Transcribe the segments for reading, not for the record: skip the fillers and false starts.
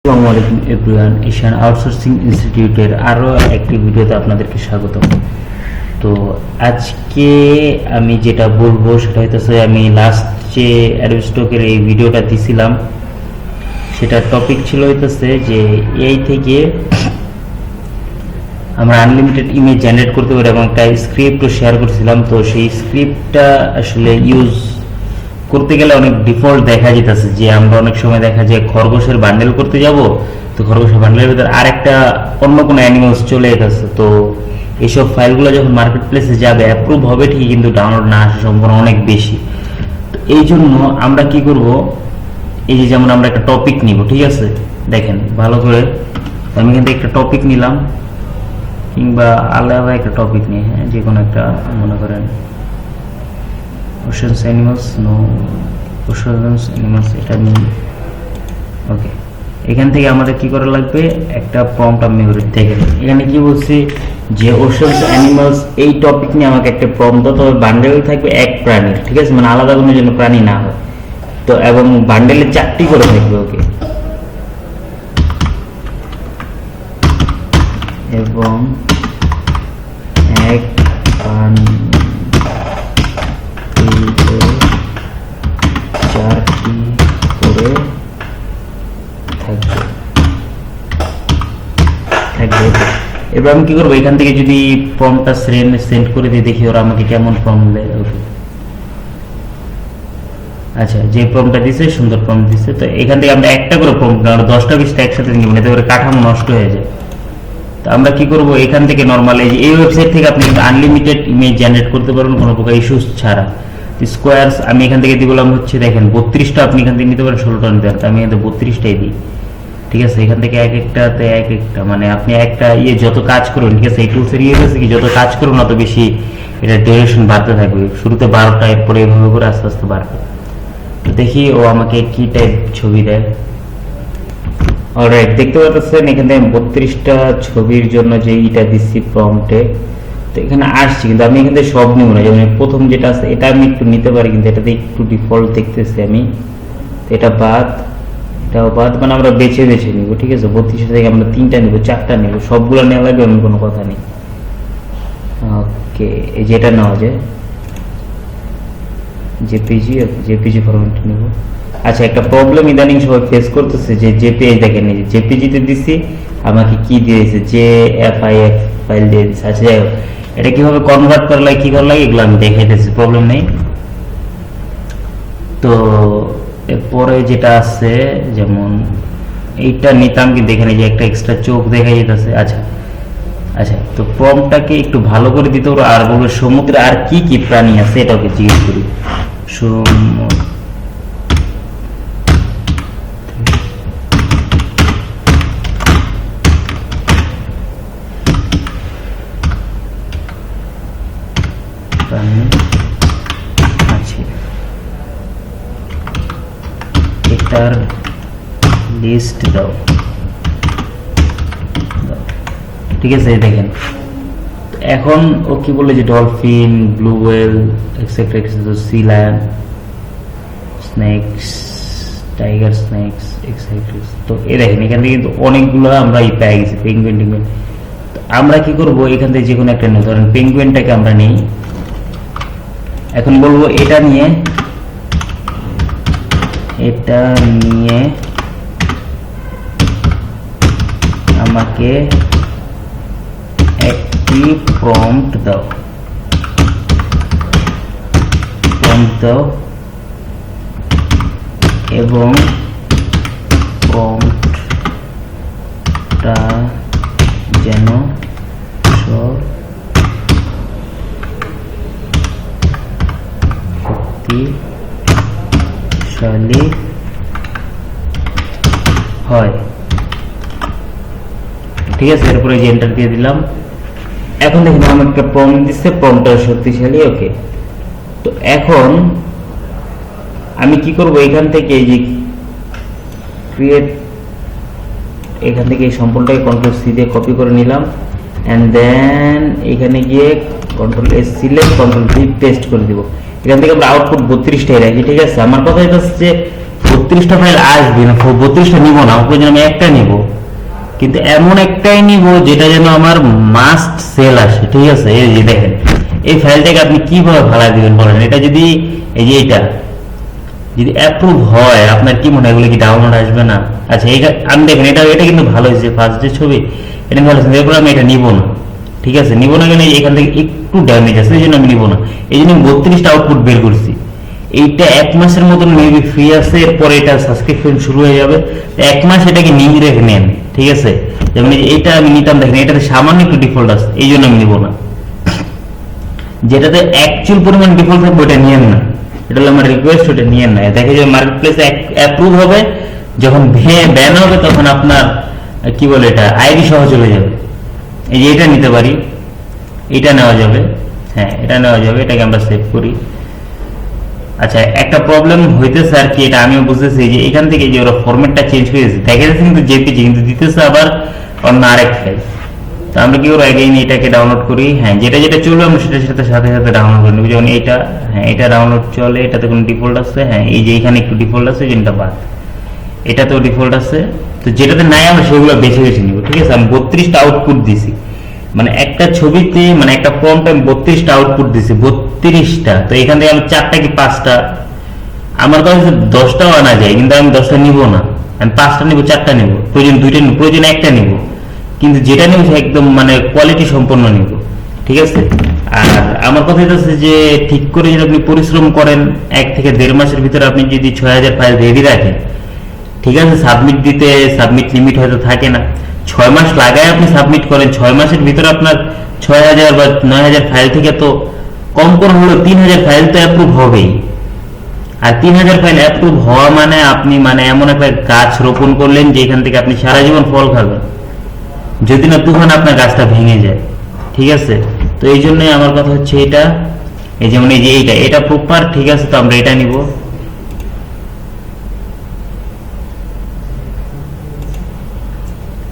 আসসালামু আলাইকুম everyone, Asian outsourcing ইনস্টিটিউটের আরও একটি ভিডিওতে আপনাদেরকে স্বাগতম। তো আজকে আমি যেটা বলবো সেটা হইতেছে, আমি লাস্ট যে অ্যাডোস্টকের এই ভিডিওটা দিছিলাম সেটার টপিক ছিল হইতেছে যে এই থেকে আমরা আনলিমিটেড ইমেজ জেনারেট করতে পারি এবং একটা স্ক্রিপ্টও শেয়ার করছিলাম। তো সেই স্ক্রিপ্টটা আসলে ইউজ করতে গেলে অনেক ডিফল্ট দেখা যেতেছে, যে আমরা অনেক সময় দেখা যায় খরগোশের বান্ডেল করতে যাব, তো খরগোশের বান্ডেলের ভিতরে আরেকটা অন্য কোনো অ্যানিমালস চলে যেতেছে। তো এইসব ফাইলগুলো যখন মার্কেট প্লেসে যাবে অ্যাপ্রুভ হবে ঠিকই, কিন্তু ডাউনলোড না আসার সম্ভাবনা অনেক বেশি। তো এই জন্য আমরা কি করব, এই যে যেমন আমরা একটা টপিক নিব, ঠিক আছে, দেখেন ভালো করে, আমি এখান থেকে একটা টপিক নিলাম, কিংবা আলাদা একটা টপিক নিই, হ্যাঁ, যে কোনো একটা, মনে করেন oceans animals, no oceans animals, এটা নিই। ওকে, এখান থেকে আমাদের কি করা লাগবে, একটা প্রম্পট আমি দেখেন এখানে কি বলছি যে oceans animals এই টপিক নিয়ে আমাকে একটা প্রম্পট দাও, তবে বান্ডেল থাকবে এক প্রাণীর, ঠিক আছে, মানে আলাদা কোনো যেন প্রাণী না হয়। তো এবং বান্ডেলে 4টি করে থাকবে, ওকে, এবং এক প্রাণী 4টি করে থাকবে। এবার আমি কি করবো, এখান থেকে যদি ফর্মটা সেন্ড করে দিয়ে দেখি ওরা আমাকে কেমন ফর্ম দেয়। ওকে, আচ্ছা, যে ফর্মটা দিছে সুন্দর ফর্ম দিছে। তো এখান থেকে আমরা একটা করে ফর্ম, আমরা 10টা 20টা একসাথে নিব, এতে করে কাঠামো নষ্ট হয়ে যায়। তো আমরা কি করব, এখান থেকে নর্মাল এই ওয়েবসাইট থেকে আপনি আনলিমিটেড ইমেজ জেনারেট করতে পারবেন কোনো প্রকার ইস্যুস ছাড়া। স্কোয়ারস আমি এখান থেকে দিলাম হচ্ছে, দেখেন 32টা, আপনি এখান থেকে নিতে পারেন 16টা নিতে পারেন, আমি এখান থেকে 32টাই দিই, ঠিক আছে। এখান থেকে এক একটাতে এক একটা, মানে আপনি একটা যত কাজ করবেন, ঠিক আছে, এই টুলসের হচ্ছে কি, যত কাজ করবেন অত বেশি এটা ডিউরেশন বাড়তে থাকবে। শুরুতে 12টা, এরপরে এইভাবে করে আস্তে আস্তে বাড়বে। তো দেখি ও আমাকে কি টাইপ ছবি দেয়। অলরাইট, দেখতে পাচ্ছেন এখান থেকে 32টা ছবির জন্য যে ইটা দিচ্ছি প্রম্পটে, তো এখানে আসছি, কিন্তু আমি এখান থেকে সব নিব না। যেমন প্রথম যেটা আছে এটা আমি একটু নিতে পারি, কিন্তু এটাতে একটু ডিফল্ট দেখতেছি আমি, এটা বাদ, এটাও বাদ, মানে আমরা বেছে বেছে নিব, ঠিক আছে। 32টা থেকে আমরা 3টা নিব, 4টা নিব, সবগুলো নেওয়া লাগবে এমন কোনো কথা নেই। ওকে, এই যেটা নেওয়া যায় জেপিজি ফরম্যাট নিব। আচ্ছা, একটা প্রবলেম ইদানিং সবাই ফেস করতেছে, যে জেপিজি দেখেন, এই যে জেপিজিতে দিছি আমাকে কি দিয়েছে, জেএফআইএফ ফাইল দিয়ে দিচ্ছে। আচ্ছা, যাই হোক, এটা কিভাবে কনভার্ট করা লাগে, কি করা লাগে, এগুলো আমি দেখাইতেছি, প্রবলেম নেই। তো এরপরে যেটা আছে, যেমন এইটা নিতাম, কিন্তু এখানে যে একটা এক্সট্রা চোখ দেখা যেতেছে। আচ্ছা, তো প্রম্পটটাকে একটু ভালো করে দিতে পারো, আর বলবো সমুদ্রে আর কি কি প্রাণী আছে এটাকে জিজ্ঞেস করি। আছে, এটার লিস্ট দাও, ঠিক আছে। দেখেন এখন ও কি বলে, যে dolphin, blue whale, etcetera etcetera, sea lion, snakes, tiger snakes, etcetera. তো এই দেখেন এখান থেকে কিন্তু অনেকগুলো আমরা পেয়ে গেছি, পেঙ্গুইন টেঙ্গুইন। আমরা কি করব, এখান থেকে যে কোনো একটা নিই, ধরেন পেঙ্গুইনটাকে আমরা নিই। এখন বলবো এটা নিয়ে আমাকে একটি প্রম্পট দাও, এবং প্রম্পটটা যেন শক্তিশালী হয়, ঠিক আছে। এরপরে যে এন্টার দিয়ে দিলাম। এখন দেখুন আমার একটা প্রম্পট দিচ্ছে, প্রম্পটটা শক্তিশালী, ওকে। তো এখন আমি কি করব, এখান থেকে এই যে ক্রিয়েট, এখান থেকে এই সম্পূর্ণটাকে কন্ট্রোল সি দিয়ে কপি করে নিলাম, এন্ড দেন এখানে গিয়ে control S select, control V paste করে দিব। এখান থেকে আমরা আউটপুট 32টাই রাখি, ঠিক আছে। আমার কথা হচ্ছে 32টা ফাইল আসবে না, 32টা নিব না, প্রয়োজন আমি একটা নিব, কিন্তু এমন একটাই নিব যেটা যেন আমার মাস্ট সেল আসে। ঠিক আছে, এই যে দেখেন এই ফাইলটাকে আপনি কিভাবে ভাড়া দিবেন বলেন? এটা যদি এই যে এটা যদি অ্যাপ্রুভ হয়, আপনার কি মনে হয় এগুলো কি ডাউনলোড আসবে না? আচ্ছা আমি দেখেন এটা কিন্তু ভালো হয়েছে, ফার্স্ট যে ছবি এটা ভালো হয়েছে, এরপর আমি এটা নিব না। ঠিক আছে, নিব না কেন? এখান থেকে একটু ড্যামেজ আছে, এই জন্য আমি নিব না। এই জন্য 32টা আউটপুট বের করছি। এইটা 1 মাসের মতন মেবি ফ্রি আছে, এরপরে এটা সাবস্ক্রিপশন শুরু হয়ে যাবে। 1 মাস এটাকে নিয়ে রেখে নেন। ঠিক আছে, যেমন এটা আমি নিতাম, দেখেন এটাতে সামান্য একটু ডিফল্ট আছে, এই জন্য আমি নিব না। যেটাতে অ্যাকচুয়াল পরিমাণ ডিফল্ট থাকবে ওটা নিয়েন না, এটা হলো আমার রিকোয়েস্ট, ওটা নিয়েন না। দেখে যে মার্কেট প্লেসে অ্যাপ্রুভ হবে, যখন ব্যান হবে তখন আপনার কি বলে এটা আইডি সহ চলে যাবে। এই যে এটা নিতে পারি, এটা নেওয়া যাবে, হ্যাঁ এটা নেওয়া যাবে, এটাকে আমরা সেভ করি। আচ্ছা একটা প্রবলেম হইতেছে আর কি, এটা আমিও বুঝতেছি যে এখান থেকে যে ওরা ফরম্যাটটা চেঞ্জ করে দিয়েছে, দেখা যাচ্ছে কিন্তু জেপিজি, কিন্তু দিতেছে আবার অন্য আরেক ফাইল। তো আমরা কি করবো, আগে এটাকে ডাউনলোড করি, হ্যাঁ যেটা যেটা চলবে আমরা সেটার সাথে সাথে সাথে ডাউনলোড করে নেবো। যেমন এইটা, হ্যাঁ এটা ডাউনলোড চলে, এটাতে কোনো ডিফল্ট আছে, হ্যাঁ এই যে এখানে একটু ডিফল্ট আছে, যেটা বাদ, এটাতেও ডিফল্ট আছে। তো যেটাতে নাই আমরা সেগুলো বেছে বেছে নিব। ঠিক আছে, আমি 32টা আউটপুট দিছি, মানে একটা ছবিতে মানে একটা ফর্মটা আমি 32টা আউটপুট দিছি, 32টা। তো এখান থেকে আমি 4টা কি 5টা, আমার কাছে 10টাও আনা যায়, কিন্তু আমি 10টা নিব না, আমি 5টা নিব, 4টা নিব, প্রয়োজন 2টা নিব, প্রয়োজন একটা নিব, কিন্তু যেটা নিব একদম মানে কোয়ালিটি সম্পন্ন নিব। ঠিক আছে, আর আমার কথা হচ্ছে যে ঠিক করে যদি আপনি পরিশ্রম করেন 1 থেকে 1.5 মাসের ভিতরে আপনি যদি 6000 ফাইল রেডি রাখেন, ঠিক আছে, সাবমিট দিতে সাবমিট লিমিট হয়তো থাকে না, 6 মাস লাগায় আপনি সাবমিট করেন, 6 মাসের ভিতরে আপনার 6000 বা 9000 ফাইল থেকে তো কম করে হলো 3000 ফাইল তো অ্যাপ্রুভ হবেই। আর 3000 ফাইল অ্যাপ্রুভ হওয়া মানে আপনি মানে এমন একটা গাছ রোপণ করলেন যেখান থেকে আপনি সারা জীবন ফল খাবেন, যদি না তুফান আপনার গাছটা ভেঙে যায়। ঠিক আছে, তো এই জন্যই আমার কথা হচ্ছে এটা, এই যেমন এই যে এটা প্রপার। ঠিক আছে, তো আমরা এটা নিব,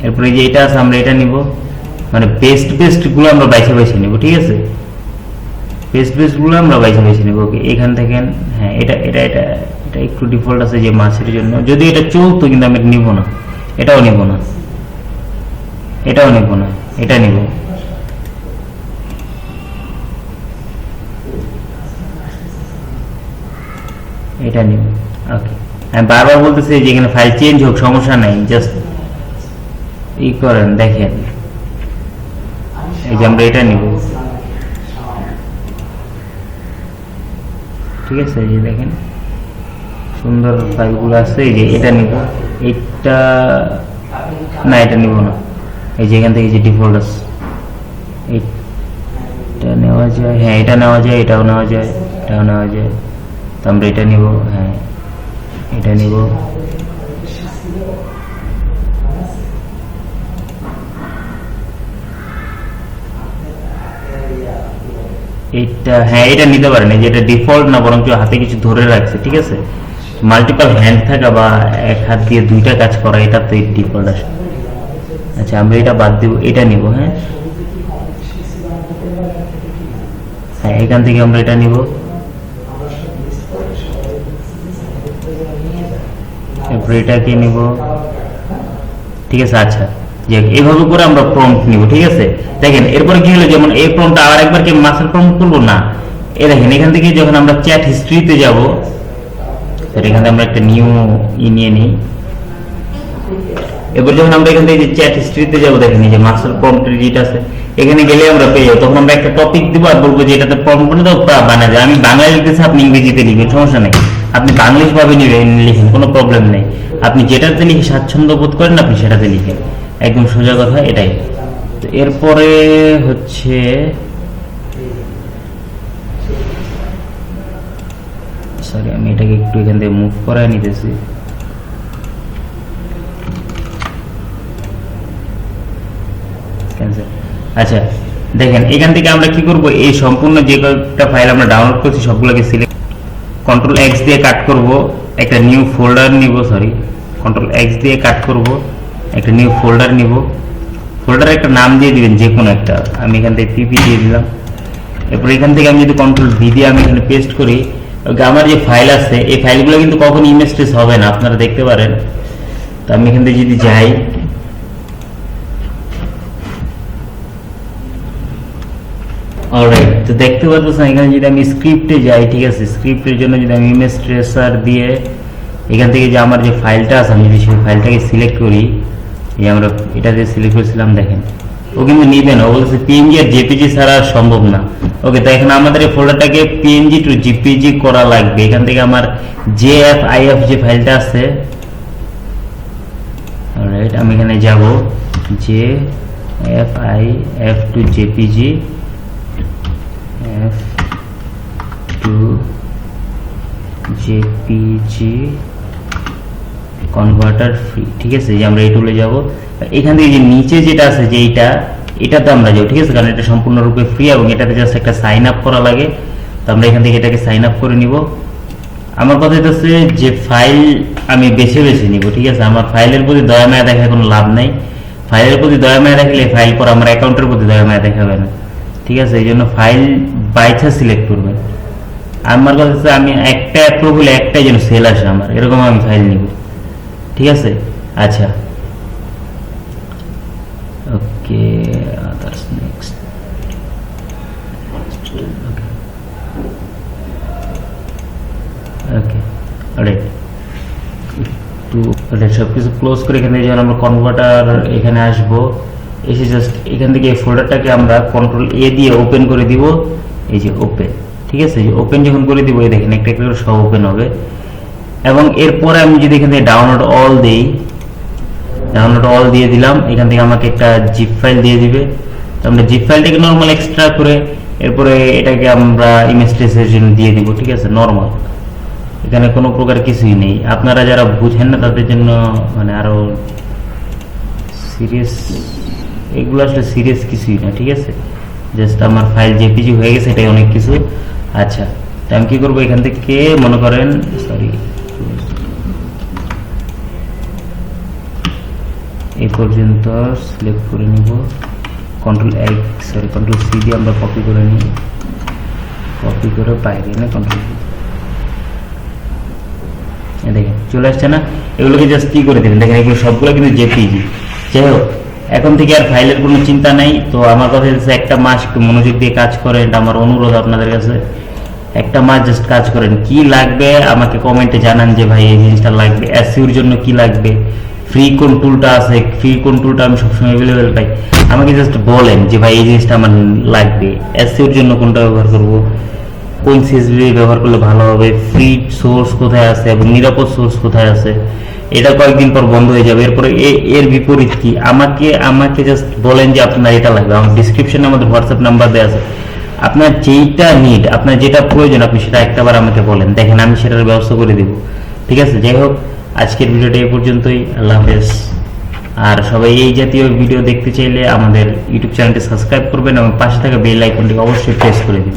এরপরে যে এটা আছে আমরা এটা নিব, মানে বেস্ট গুলো আমরা বাইছে নিব। ঠিক আছে, বেস্ট গুলো আমরা বাইছে নিব। ওকে, এখান থেকে হ্যাঁ এটা এটা এটা এটা একটু ডিফল্ট আছে যে মাছের জন্য, যদি এটা চলতো, কিন্তু আমি নিব না, এটাও নিব না, এটাও নিব না, এটা নিব। এটা নিব। ওকে, আমি বারবার বলতেছি যে এখানে ফাইল চেঞ্জ হোক, সমস্যা নাই, জাস্ট ই করেন, দেখেন এই যে আমরা এটা নিব। ঠিক আছে, এই যে দেখেন সুন্দর ফাইলগুলো আছে, এই যে এটা নিব, এটা না এটা নিব না, এই যে এখান থেকে যে ডিফল্ট আছে এটা নেওয়া যায়, হ্যাঁ এটা নেওয়া যায়, এটাও নেওয়া যায়, এটাও নেওয়া যায়। তো আমরা এটা নিব, হ্যাঁ এটা নিব। এটা হ্যাঁ এটা নিতে পারেন, যেটা ডিফল্ট না, বরং হাতে কিছু ধরে রাখছে। ঠিক আছে, মাল্টিপল হ্যান্ড থাকা বা এক হাত দিয়ে 2টা কাজ করা, এটা তো ডিফল্ট আসে। আচ্ছা আমরা এটা বাদ দিব, এটা নিব। হ্যাঁ হ্যাঁ এখান থেকে আমরা এটা নিব, এরপর এটাকে নিব। ঠিক আছে, আচ্ছা এইভাবে করে আমরা প্রম্পট নিব। ঠিক আছে, দেখেন এরপরে কি হলো, যেমন এই প্রম্পটটা আবার একবার কি মাস্টার প্রম্পট করবো না, এই দেখেন এখান থেকে যখন আমরা চ্যাট হিস্ট্রিতে যাব, এখান থেকে আমরা একটা নিউ নিয়ে নিই। এবার যখন আমরা এখান থেকে চ্যাট হিস্ট্রিতে যাবো, দেখেন এই যে মাস্টার প্রম্পট যেটা আছে, এখানে গেলে আমরা পেয়ে যাবো। তখন আমরা একটা টপিক দিব আর বলবো যে এটাতে প্রম্পট বানিয়ে দাও, বানা যায়। আমি বাংলা লিখতেছি, আপনি ইংরেজিতে লিখবেন, সমস্যা নেই, আপনি বাংলিশ ভাবে লিখেন, কোনো প্রবলেম নেই। আপনি যেটাতে লিখে স্বাচ্ছন্দ্য বোধ করেন আপনি সেটাতে লিখেন, একদম সোজা কথা এটাই। তো এরপরে হচ্ছে সরি, আমি এটাকে একটু এখান থেকে মুভ করায় নিতেছি। আচ্ছা দেখেন এখান থেকে আমরা কি করব, এই সম্পূর্ণ যে কয়েকটা ফাইল আমরা ডাউনলোড করছি সবগুলোকে সিলেক্ট, কন্ট্রোল এক্স দিয়ে কাট করব, একটা নিউ ফোল্ডার নিব, সরি কন্ট্রোল এক্স দিয়ে কাট করব, একটা নিউ ফোল্ডার নিব, ফোল্ডারে একটা নাম দিয়ে দিবেন যে কোনো একটা, আমি এখান থেকে পিপি দিয়ে দিলাম। এরপর এখান থেকে আমি যদি কন্ট্রোল ভি দিয়ে আমি এখানে পেস্ট করি, ওকে, আমার যে ফাইল আছে এই ফাইলগুলো কিন্তু কখন ইমেজ ট্রেস হবে না, আপনারা দেখতে পারেন। তো আমি এখান থেকে যদি যাই, অলরাইট, তো দেখতে পাচ্ছেন এখানে যদি আমি স্ক্রিপ্টে যাই, ঠিক আছে, স্ক্রিপ্টের জন্য যদি আমি ইমেজ ট্রেসার দিয়ে এখান থেকে যে আমার যে ফাইলটা আছে আমি যদি সেই ফাইলটাকে সিলেক্ট করি, এই আমরা এটা দিয়ে সিলেক্ট করেছিলাম, দেখেন ও কিন্তু নিবে না, ও বলছে পিএনজি আর জেপিজি ছাড়া সম্ভব না। ওকে, তো এখানে আমাদের এই ফোল্ডারটাকে পিএনজি টু জেপিজি করা লাগবে। এখান থেকে আমার জেএফআইএফ যে ফাইলটা আছে, অলরাইট, আমি এখানে যাব JFIF to JPG F to JPG converter free, ঠিক আছে, যে আমরা এই টুলে যাব। এখান থেকে যে নিচে যেটা আছে যে এটাতে আমরা যাবো, ঠিক আছে, কারণ এটা সম্পূর্ণরূপে ফ্রি এবং এটাতে জাস্ট একটা সাইন আপ করা লাগে। তো আমরা এখান থেকে এটাকে সাইন আপ করে নিব। আমার কথা হচ্ছে যে ফাইল আমি বেছে বেছে নিব, ঠিক আছে, আমার ফাইলের প্রতি দয়া মায়া দেখায় কোনো লাভ নাই। ফাইলের প্রতি দয়া মায়া দেখালে ফাইল পর আমার অ্যাকাউন্টের প্রতি দয়া মায়া দেখাবে না, ঠিক আছে, এই জন্য ফাইল বাইছা সিলেক্ট করবেন। আমার কথা হচ্ছে আমি একটা অ্যাপ্রুভ হলে একটাই যেন সেল আসে আমার, এরকম আমি ফাইল নিব, ঠিক আছে। আচ্ছা, ওকে, আদার্স নেক্সট, ওকে, অলরাইট, একটু সবকিছু ক্লোজ করে এখানে যখন আমরা কনভার্টার এখানে আসবো, এসে জাস্ট এখান থেকে এই ফোল্ডারটাকে আমরা কন্ট্রোল এ দিয়ে ওপেন করে দিব, এই যে ওপেন, ঠিক আছে, ওপেন যখন করে দিব এই দেখেন একটা একটা করে সব ওপেন হবে। এবং এরপরে আমি যদি এখান থেকে ডাউনলোড অল দিই, ডাউনলোড অল দিয়ে দিলাম, এখান থেকে আমাকে একটা জিপ ফাইল দিয়ে দিবে। তো আমরা জিপ ফাইলটাকে নর্মাল এক্সট্রা করে এরপরে এটাকে আমরা ইমেজ ট্রেসের জন্য দিয়ে দিব, ঠিক আছে, নর্মাল, এখানে কোনো প্রকার কিছুই নেই। আপনারা যারা বুঝেন না তাদের জন্য মানে আরো সিরিয়াস, এগুলো আসলে সিরিয়াস কিছুই না, ঠিক আছে, জাস্ট আমার ফাইল জেপিজি হয়ে গেছে, এটাই অনেক কিছু। আচ্ছা, তো আমি কি করবো, এখান থেকে মনে করেন সরি এই পর্যন্ত সিলেক্ট করে নিব, কন্ট্রোল সি দিয়ে আমরা কপি করে নিই, কপি করে বাইরে না কন্ট্রোল দেখেন চলে আসছে না। এগুলোকে জাস্ট কি করে দেবেন, দেখেন এগুলো সবগুলো কিন্তু জেপিজি। যাই হোক, এখন থেকে আর ফাইলের কোনো চিন্তা নাই। তো আমার কথা হচ্ছে একটা মাস একটু মনোযোগ দিয়ে কাজ করেন, এটা আমার অনুরোধ আপনাদের কাছে। একটা মাস জাস্ট কাজ করেন, কি লাগবে আমাকে কমেন্টে জানান যে ভাই এই জিনিসটা লাগবে, এসইউর জন্য কি লাগবে, ফ্রি কোন টুলটা আছে, ফ্রি কোন টুলটা আমি সবসময় অ্যাভেলেবেল পাই, আমাকে জাস্ট বলেন যে ভাই এই জিনিসটা আমার লাগবে, এসইউর জন্য কোনটা ব্যবহার করব, কোন সিএসভি ব্যবহার করলে ভালো হবে, ফ্রি সোর্স কোথায় আছে এবং নিরাপদ সোর্স কোথায় আছে, এটা কয়েকদিন পর বন্ধ হয়ে যাবে। এরপরে এর বিপরীত কি, আমাকে জাস্ট বলেন যে আপনার এটা লাগবে। আমার ডিসক্রিপশনে আমাদের হোয়াটসঅ্যাপ নাম্বার দেওয়া আছে, আপনার যেইটা নিড, আপনার যেটা প্রয়োজন আপনি সেটা একটাবার আমাকে বলেন, দেখেন আমি সেটার ব্যবস্থা করে দেব, ঠিক আছে। যাই হোক, আজকের ভিডিওটা এই পর্যন্তই, আল্লাহ হাফেজ। আর সবাই এই জাতীয় ভিডিও দেখতে চাইলে আমাদের ইউটিউব চ্যানেলটি সাবস্ক্রাইব করবেন এবং পাশে থাকা বেল আইকনটি অবশ্যই প্রেস করে দিবেন।